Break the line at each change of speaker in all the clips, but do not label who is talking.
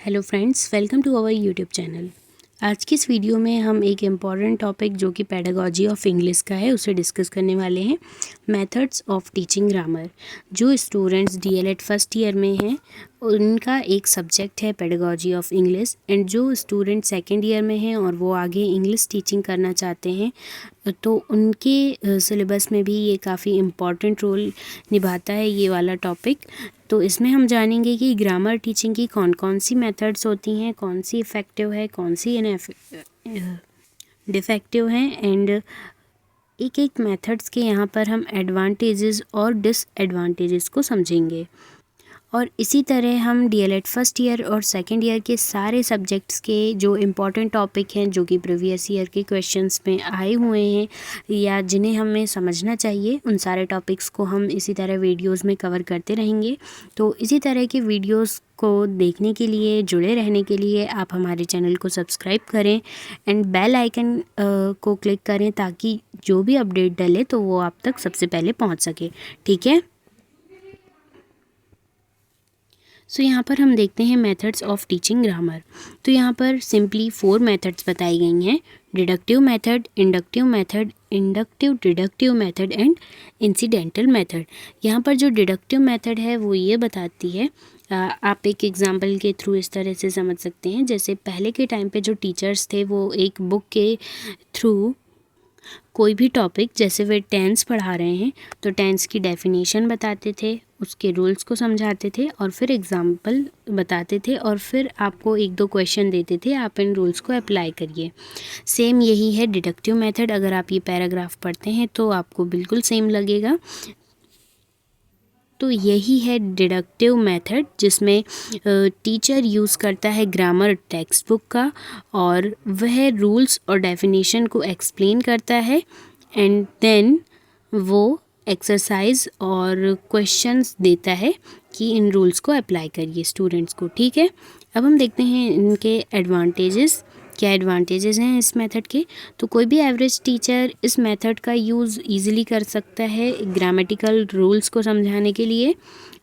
Hello friends, welcome to our YouTube channel. आज की इस वीडियो में हम एक इम्पॉर्टेंट टॉपिक जो कि पेडागॉजी ऑफ इंग्लिश का है उसे डिस्कस करने वाले हैं। Methods of teaching grammar. जो स्टूडेंट्स डीएलएड फर्स्ट ईयर में हैं उनका एक सब्जेक्ट है पेडागॉजी ऑफ इंग्लिश, एंड जो स्टूडेंट सेकेंड ईयर में हैं और वो आगे इंग्लिश टीचिंग करना चाहते हैं तो उनके सिलेबस में भी ये काफ़ी इम्पॉर्टेंट रोल निभाता है ये वाला टॉपिक। तो इसमें हम जानेंगे कि ग्रामर टीचिंग की कौन कौन सी मेथड्स होती हैं, कौन सी इफ़ेक्टिव है, कौन सी डिफेक्टिव हैं, एंड एक एक मेथड्स के यहाँ पर हम एडवांटेजेस और डिसएडवांटेजेस को समझेंगे। और इसी तरह हम डीएलएड फर्स्ट ईयर और सेकंड ईयर के सारे सब्जेक्ट्स के जो इम्पोर्टेंट टॉपिक हैं जो कि प्रीवियस ईयर के क्वेश्चंस में आए हुए हैं या जिन्हें हमें समझना चाहिए, उन सारे टॉपिक्स को हम इसी तरह वीडियोस में कवर करते रहेंगे। तो इसी तरह के वीडियोस को देखने के लिए, जुड़े रहने के लिए आप हमारे चैनल को सब्सक्राइब करें एंड बेल आइकन को क्लिक करें ताकि जो भी अपडेट डले तो वो आप तक सबसे पहले पहुँच सके। ठीक है। सो यहाँ पर हम देखते हैं मेथड्स ऑफ टीचिंग ग्रामर। तो यहाँ पर सिंपली 4 मेथड्स बताई गई हैं: deductive method, inductive method, inductive deductive method and incidental method. यहाँ पर जो डिडक्टिव मेथड है वो ये बताती है, आप एक एग्जांपल के थ्रू इस तरह से समझ सकते हैं। जैसे पहले के टाइम पे जो टीचर्स थे वो एक बुक के थ्रू कोई भी टॉपिक, जैसे वे टेंस पढ़ा रहे हैं तो टेंस की डेफिनेशन बताते थे, उसके रूल्स को समझाते थे और फिर एग्जाम्पल बताते थे और फिर आपको 1-2 क्वेश्चन देते थे, आप इन रूल्स को अप्लाई करिए। सेम यही है डिडक्टिव मेथड। अगर आप ये पैराग्राफ पढ़ते हैं तो आपको बिल्कुल सेम लगेगा। तो यही है डिडक्टिव मेथड, जिसमें टीचर यूज़ करता है ग्रामर टेक्स्ट बुक का और वह रूल्स और डेफिनेशन को एक्सप्लेन करता है एंड देन वो एक्सरसाइज और क्वेश्चंस देता है कि इन रूल्स को अप्लाई करिए स्टूडेंट्स को। ठीक है। अब हम देखते हैं इनके एडवांटेजेस। क्या एडवांटेजेस हैं इस मेथड के? तो कोई भी एवरेज टीचर इस मेथड का यूज़ ईजिली कर सकता है ग्रामेटिकल रूल्स को समझाने के लिए।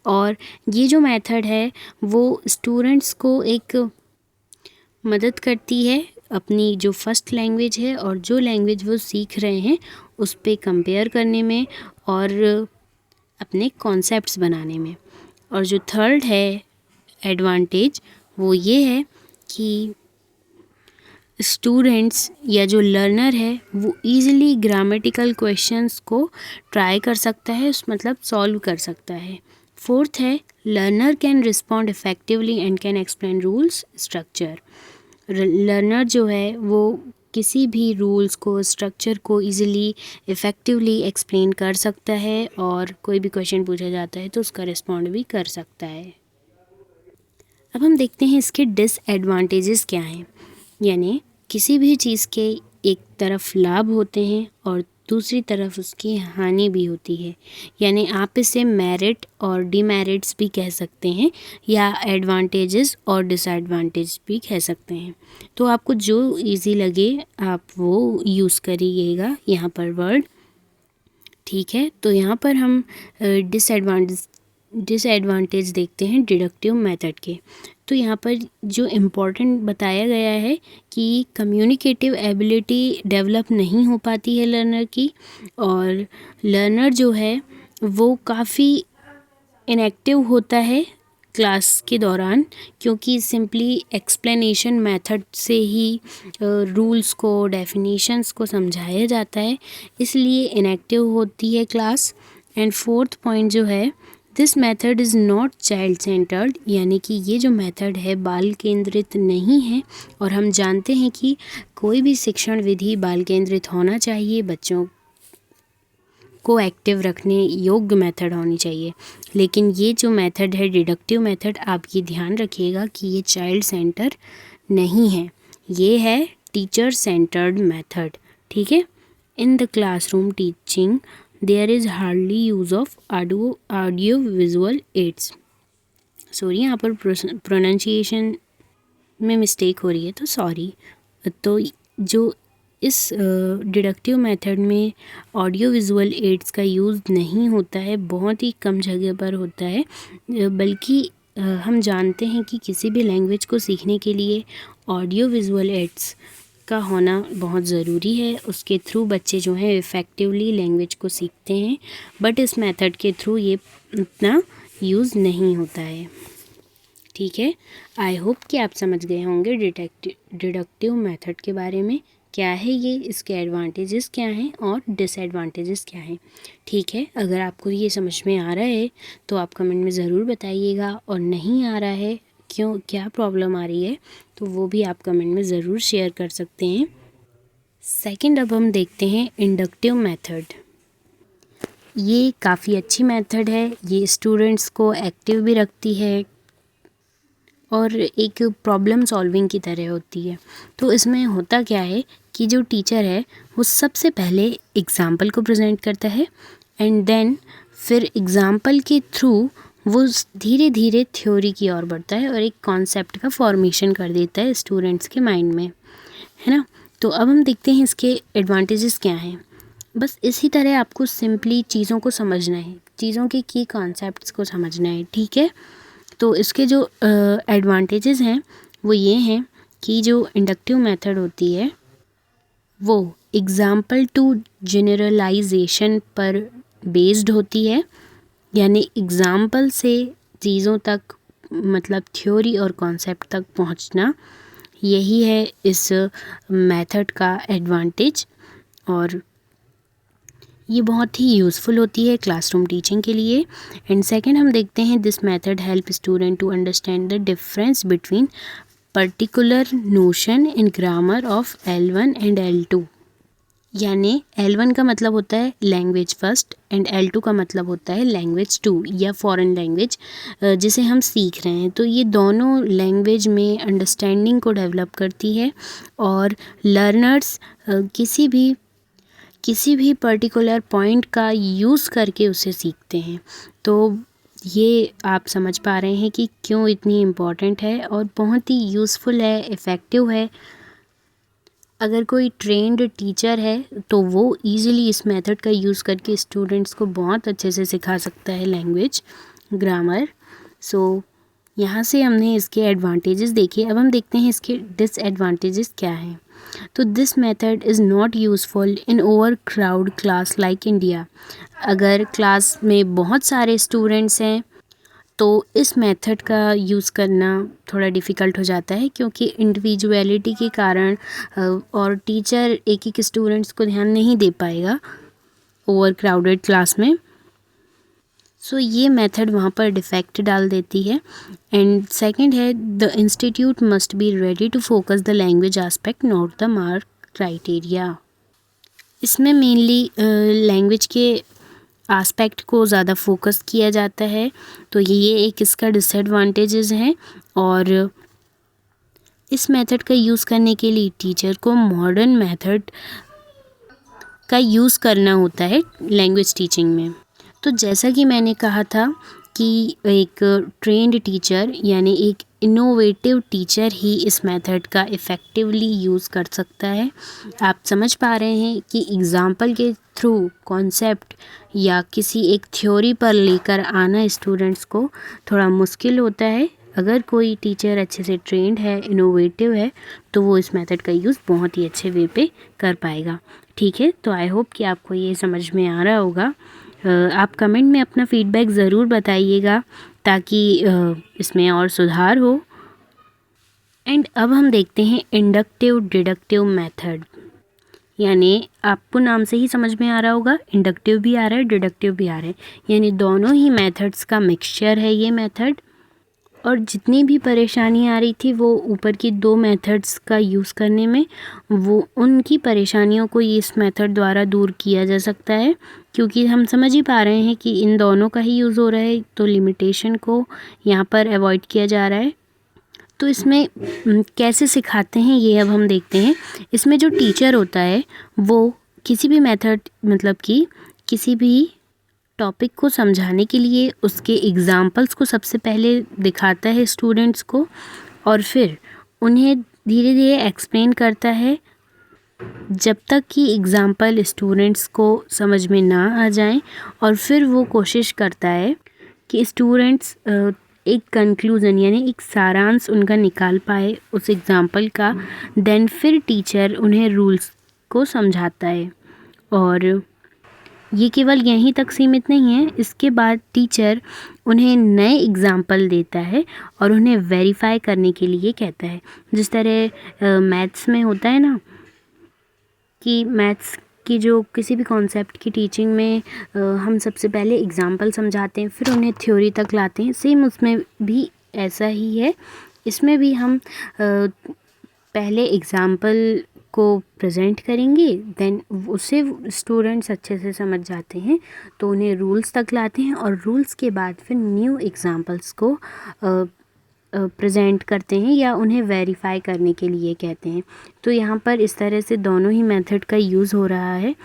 और ये जो मेथड है वो स्टूडेंट्स को एक मदद करती है अपनी जो फर्स्ट लैंग्वेज है और जो लैंग्वेज वो सीख रहे हैं उस पे कंपेयर करने में और अपने कॉन्सेप्ट्स बनाने में। और जो थर्ड है एडवांटेज वो ये है कि स्टूडेंट्स या जो लर्नर है वो ईज़िली ग्रामेटिकल क्वेश्चंस को ट्राई कर सकता है, मतलब सॉल्व कर सकता है। फोर्थ है learner can respond effectively and can explain rules structure. Learner जो है वो किसी भी रूल्स को, स्ट्रक्चर को ईज़िली इफ़ेक्टिवली एक्सप्लेन कर सकता है और कोई भी क्वेश्चन पूछा जाता है तो उसका रिस्पॉन्ड भी कर सकता है। अब हम देखते हैं इसके डिसएडवांटेजेस क्या हैं। यानी किसी भी चीज़ के एक तरफ लाभ होते हैं और दूसरी तरफ उसकी हानि भी होती है। यानी आप इसे मेरिट और डिमेरिट्स भी कह सकते हैं या एडवांटेजेस और डिसएडवांटेज भी कह सकते हैं। तो आपको जो इजी लगे आप वो यूज़ करिएगा यहाँ पर वर्ड। ठीक है। तो यहाँ पर हम डिसएडवांटेज देखते हैं डिडक्टिव मेथड के। तो यहाँ पर जो इम्पोर्टेंट बताया गया है कि कम्युनिकेटिव एबिलिटी डेवलप नहीं हो पाती है लर्नर की, और लर्नर जो है वो काफ़ी इनएक्टिव होता है क्लास के दौरान, क्योंकि सिंपली एक्सप्लेनेशन मेथड से ही रूल्स को, डेफिनेशंस को समझाया जाता है, इसलिए इनएक्टिव होती है क्लास। एंड फोर्थ पॉइंट जो है, this method is not child centred. यानी कि ये जो मेथड है बाल केंद्रित नहीं है, और हम जानते हैं कि कोई भी शिक्षण विधि बाल केंद्रित होना चाहिए, बच्चों को एक्टिव रखने योग्य मेथड होनी चाहिए। लेकिन ये जो मेथड है डिडक्टिव मेथड, आप ये ध्यान रखिएगा कि ये चाइल्ड सेंटर नहीं है, ये है टीचर सेंटर्ड मेथड। ठीक है। In the classroom teaching there is hardly use of audio visual aids. Sorry, यहाँ पर प्रोनाउंसिएशन में मिस्टेक हो रही है तो सॉरी। तो जो इस डिडक्टिव मेथड में ऑडियो विजुअल एड्स का यूज़ नहीं होता है, बहुत ही कम जगह पर होता है, बल्कि हम जानते हैं कि किसी भी लैंग्वेज को सीखने के लिए ऑडियो विजुअल एड्स का होना बहुत ज़रूरी है। उसके थ्रू बच्चे जो हैं इफ़ेक्टिवली लैंग्वेज को सीखते हैं, बट इस मेथड के थ्रू ये इतना यूज़ नहीं होता है। ठीक है, आई होप कि आप समझ गए होंगे डिडक्टिव मेथड के बारे में, क्या है ये, इसके एडवांटेजेस क्या हैं और डिसएडवांटेजेस क्या हैं। ठीक है, अगर आपको ये समझ में आ रहा है तो आप कमेंट में ज़रूर बताइएगा, और नहीं आ रहा है, क्यों, क्या प्रॉब्लम आ रही है, तो वो भी आप कमेंट में ज़रूर शेयर कर सकते हैं। सेकंड, अब हम देखते हैं इंडक्टिव मेथड। ये काफ़ी अच्छी मेथड है, ये स्टूडेंट्स को एक्टिव भी रखती है और एक प्रॉब्लम सॉल्विंग की तरह होती है। तो इसमें होता क्या है कि जो टीचर है वो सबसे पहले एग्ज़ाम्पल को प्रेजेंट करता है, एंड देन फिर एग्ज़ाम्पल के थ्रू वो धीरे धीरे थ्योरी की ओर बढ़ता है और एक कॉन्सेप्ट का फॉर्मेशन कर देता है स्टूडेंट्स के माइंड में, है ना। तो अब हम देखते हैं इसके एडवांटेजेस क्या हैं। बस इसी तरह आपको सिंपली चीज़ों को समझना है, चीज़ों के की कॉन्सेप्ट्स को समझना है। ठीक है, तो इसके जो एडवांटेजेस हैं वो ये हैं कि जो इंडक्टिव मेथड होती है वो एग्ज़ाम्पल टू जनरलाइजेशन पर बेस्ड होती है, यानी एग्ज़ाम्पल से चीज़ों तक, मतलब थ्योरी और कॉन्सेप्ट तक पहुंचना, यही है इस मेथड का एडवांटेज, और ये बहुत ही यूज़फुल होती है क्लासरूम टीचिंग के लिए। एंड सेकंड, हम देखते हैं this method help student to understand the difference between particular notion in grammar of L1 and L2। यानी L1 का मतलब होता है लैंग्वेज फर्स्ट एंड L2 का मतलब होता है लैंग्वेज 2 या फॉरेन लैंग्वेज जिसे हम सीख रहे हैं। तो ये दोनों लैंग्वेज में अंडरस्टैंडिंग को डेवलप करती है, और लर्नर्स किसी भी पर्टिकुलर पॉइंट का यूज़ करके उसे सीखते हैं। तो ये आप समझ पा रहे हैं कि क्यों इतनी इम्पॉर्टेंट है और बहुत ही यूज़फुल है, इफ़ेक्टिव है। अगर कोई ट्रेंड टीचर है तो वो इजीली इस मेथड का यूज़ करके स्टूडेंट्स को बहुत अच्छे से सिखा सकता है लैंग्वेज, ग्रामर। सो यहाँ से हमने इसके एडवांटेजेस देखे, अब हम देखते हैं इसके डिसएडवांटेजेस क्या हैं। तो this method is not useful in over crowd class like India. अगर क्लास में बहुत सारे स्टूडेंट्स हैं तो इस मेथड का यूज़ करना थोड़ा डिफ़िकल्ट हो जाता है, क्योंकि इंडिविजुअलिटी के कारण और टीचर एक एक स्टूडेंट्स को ध्यान नहीं दे पाएगा ओवर क्राउडेड क्लास में। सो ये मेथड वहाँ पर डिफेक्ट डाल देती है। एंड सेकंड है the institute must be ready to focus the language aspect not the mark criteria. इसमें मेनली लैंग्वेज के एस्पेक्ट को ज़्यादा फोकस किया जाता है, तो ये एक इसका डिसएडवांटेजेस हैं। और इस मेथड का यूज़ करने के लिए टीचर को मॉडर्न मेथड का यूज़ करना होता है लैंग्वेज टीचिंग में। तो जैसा कि मैंने कहा था कि एक ट्रेंड टीचर यानी एक इनोवेटिव टीचर ही इस मेथड का इफ़ेक्टिवली यूज़ कर सकता है। आप समझ पा रहे हैं कि एग्ज़ाम्पल के थ्रू कॉन्सेप्ट या किसी एक थ्योरी पर लेकर आना स्टूडेंट्स को थोड़ा मुश्किल होता है। अगर कोई टीचर अच्छे से ट्रेंड है, इनोवेटिव है, तो वो इस मेथड का यूज़ बहुत ही अच्छे वे पे कर पाएगा। ठीक है, तो आई होप कि आपको ये समझ में आ रहा होगा। आप कमेंट में अपना फीडबैक ज़रूर बताइएगा ताकि इसमें और सुधार हो। एंड अब हम देखते हैं इंडक्टिव डिडक्टिव मेथड। यानी आपको नाम से ही समझ में आ रहा होगा, इंडक्टिव भी आ रहा है, डिडक्टिव भी आ रहा है, यानी दोनों ही मेथड्स का मिक्सचर है ये मेथड। और जितनी भी परेशानी आ रही थी वो ऊपर की दो मेथड्स का यूज़ करने में, वो उनकी परेशानियों को इस मेथड द्वारा दूर किया जा सकता है, क्योंकि हम समझ ही पा रहे हैं कि इन दोनों का ही यूज़ हो रहा है, तो लिमिटेशन को यहाँ पर अवॉइड किया जा रहा है। तो इसमें कैसे सिखाते हैं ये अब हम देखते हैं। इसमें जो टीचर होता है वो किसी भी मेथड, मतलब कि किसी भी टॉपिक को समझाने के लिए उसके एग्ज़ाम्पल्स को सबसे पहले दिखाता है स्टूडेंट्स को, और फिर उन्हें धीरे धीरे एक्सप्लेन करता है जब तक कि एग्ज़ाम्पल स्टूडेंट्स को समझ में ना आ जाएं। और फिर वो कोशिश करता है कि स्टूडेंट्स एक कंक्लूज़न यानी एक सारांश उनका निकाल पाए उस एग्ज़ाम्पल का, देन फिर टीचर उन्हें रूल्स को समझाता है। और ये केवल यहीं तक सीमित नहीं है, इसके बाद टीचर उन्हें नए एग्ज़ाम्पल देता है और उन्हें वेरीफाई करने के लिए कहता है। जिस तरह मैथ्स में होता है ना कि मैथ्स की जो किसी भी कॉन्सेप्ट की टीचिंग में हम सबसे पहले एग्ज़ाम्पल समझाते हैं, फिर उन्हें थ्योरी तक लाते हैं, सेम उसमें भी ऐसा ही है। इसमें भी हम पहले एग्ज़ाम्पल को प्रेजेंट करेंगे, देन उसे स्टूडेंट्स अच्छे से समझ जाते हैं तो उन्हें रूल्स तक लाते हैं और रूल्स के बाद फिर न्यू एग्ज़ाम्पल्स को प्रेजेंट करते हैं या उन्हें वेरीफाई करने के लिए कहते हैं। तो यहाँ पर इस तरह से दोनों ही मेथड का यूज़ हो रहा है,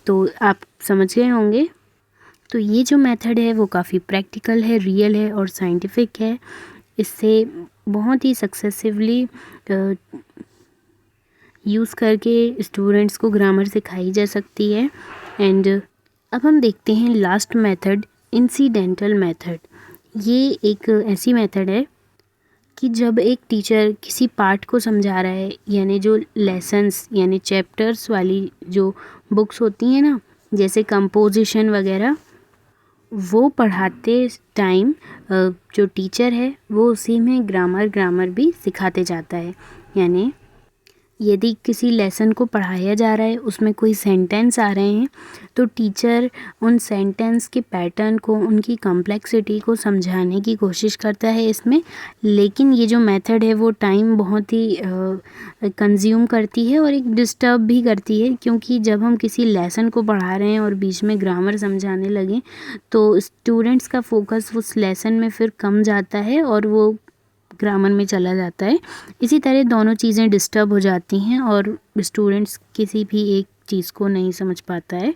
तो आप समझ गए होंगे। तो ये जो मेथड है वो काफ़ी प्रैक्टिकल है, रियल है और साइंटिफिक है। इससे बहुत ही सक्सेसिवली यूज़ करके स्टूडेंट्स को ग्रामर सिखाई जा सकती है। एंड अब हम देखते हैं लास्ट मेथड, इंसिडेंटल मेथड। ये एक ऐसी मेथड है कि जब एक टीचर किसी पार्ट को समझा रहा है, यानी जो लेसन्स यानी चैप्टर्स वाली जो बुक्स होती हैं ना, जैसे कंपोजिशन वगैरह, वो पढ़ाते टाइम जो टीचर है वो उसी में ग्रामर भी सिखाते जाता है। यानी यदि किसी लेसन को पढ़ाया जा रहा है, उसमें कोई सेंटेंस आ रहे हैं, तो टीचर उन सेंटेंस के पैटर्न को, उनकी कॉम्प्लेक्सिटी को समझाने की कोशिश करता है इसमें। लेकिन ये जो मेथड है वो टाइम बहुत ही कंज्यूम करती है और एक डिस्टर्ब भी करती है, क्योंकि जब हम किसी लेसन को पढ़ा रहे हैं और बीच में ग्रामर समझाने लगें तो स्टूडेंट्स का फोकस उस लेसन में फिर कम जाता है और वो ग्रामर में चला जाता है। इसी तरह दोनों चीज़ें डिस्टर्ब हो जाती हैं और स्टूडेंट्स किसी भी एक चीज़ को नहीं समझ पाता है।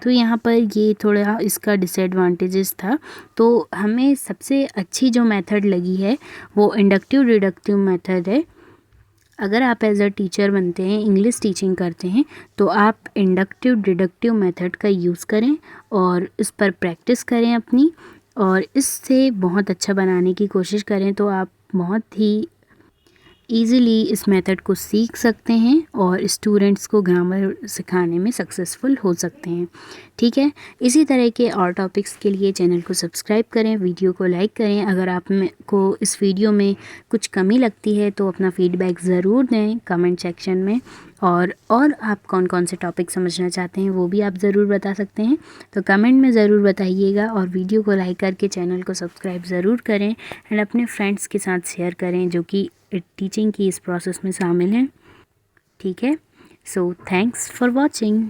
तो यहाँ पर ये थोड़ा इसका डिसएडवांटेजेस था। तो हमें सबसे अच्छी जो मेथड लगी है वो इंडक्टिव डिडक्टिव मेथड है। अगर आप एज अ टीचर बनते हैं, इंग्लिश टीचिंग करते हैं, तो आप इंडक्टिव डिडक्टिव मेथड का यूज़ करें और इस पर प्रैक्टिस करें अपनी, और इससे बहुत अच्छा बनाने की कोशिश करें तो आप बहुत ही ईज़िली इस मेथड को सीख सकते हैं और स्टूडेंट्स को ग्रामर सिखाने में सक्सेसफुल हो सकते हैं। ठीक है, इसी तरह के और टॉपिक्स के लिए चैनल को सब्सक्राइब करें, वीडियो को लाइक करें। अगर आप को इस वीडियो में कुछ कमी लगती है तो अपना फीडबैक ज़रूर दें कमेंट सेक्शन में, और आप कौन कौन से टॉपिक समझना चाहते हैं वो भी आप ज़रूर बता सकते हैं। तो कमेंट में ज़रूर बताइएगा और वीडियो को लाइक करके चैनल को सब्सक्राइब ज़रूर करें एंड अपने फ्रेंड्स के साथ शेयर करें जो कि टीचिंग की इस प्रोसेस में शामिल हैं। ठीक है, सो थैंक्स फॉर वॉचिंग।